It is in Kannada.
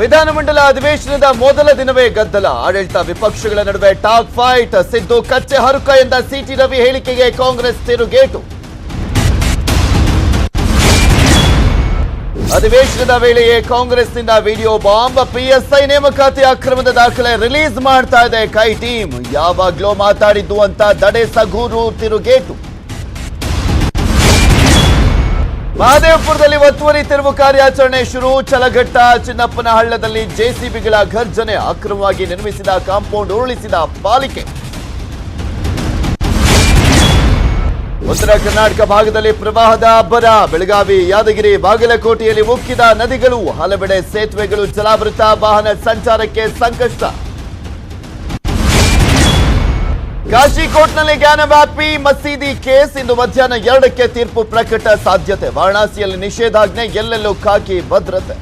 ವಿಧಾನಮಂಡಲ ಅಧಿವೇಶನದ ಮೊದಲ ದಿನವೇ ಗದ್ದಲ. ಆಡಳಿತ ವಿಪಕ್ಷಗಳ ನಡುವೆ ಟಾಕ್ ಫೈಟ್. ಸಿದ್ದು ಕಚ್ಚೆ ಹರುಕ ಎಂದ ಸಿಟಿ ರವಿ ಹೇಳಿಕೆಗೆ ಕಾಂಗ್ರೆಸ್ ತಿರುಗೇಟು. ಅಧಿವೇಶನದ ವೇಳೆಯೇ ಕಾಂಗ್ರೆಸ್ನಿಂದ ವಿಡಿಯೋ ಬಾಂಬ್. ಪಿಎಸ್ಐ ನೇಮಕಾತಿ ಅಕ್ರಮದ ದಾಖಲೆ ರಿಲೀಸ್ ಮಾಡ್ತಾ ಇದೆ ಕೈ ಟೀಮ್. ಯಾವಾಗ್ಲೋ ಮಾತಾಡಿದ್ದು ಅಂತ ದಡೆ ಸಗೂರು ತಿರುಗೇಟು. ಮಹದೇವಪುರದಲ್ಲಿ ಒತ್ತುವರಿ ತೆರವು ಕಾರ್ಯಾಚರಣೆ ಶುರು. ಚಲಘಟ್ಟ ಚಿನ್ನಪ್ಪನ ಹಳ್ಳದಲ್ಲಿ ಜೆಸಿಬಿಗಳ ಘರ್ಜನೆ. ಅಕ್ರಮವಾಗಿ ನಿರ್ಮಿಸಿದ ಕಾಂಪೌಂಡ್ ಉರುಳಿಸಿದ ಪಾಲಿಕೆ. ಉತ್ತರ ಕರ್ನಾಟಕ ಭಾಗದಲ್ಲಿ ಪ್ರವಾಹದ ಅಬ್ಬರ. ಬೆಳಗಾವಿ, ಯಾದಗಿರಿ, ಬಾಗಲಕೋಟೆಯಲ್ಲಿ ಉಕ್ಕಿದ ನದಿಗಳು. ಹಲವೆಡೆ ಸೇತುವೆಗಳು ಜಲಾವೃತ. ವಾಹನ ಸಂಚಾರಕ್ಕೆ ಸಂಕಷ್ಟ. ಕಾಶಿಕೋಟ್ನಲ್ಲಿ ಜ್ಞಾನವ್ಯಾಪಿ ಮಸೀದಿ ಕೇಸ್. ಇಂದು ಮಧ್ಯಾಹ್ನ 2ಕ್ಕೆ ತೀರ್ಪು ಪ್ರಕಟ ಸಾಧ್ಯತೆ. ವಾರಣಾಸಿಯಲ್ಲಿ ನಿಷೇಧಾಜ್ಞೆ, ಎಲ್ಲೆಲ್ಲೂ ಖಾಕಿ ಭದ್ರತೆ.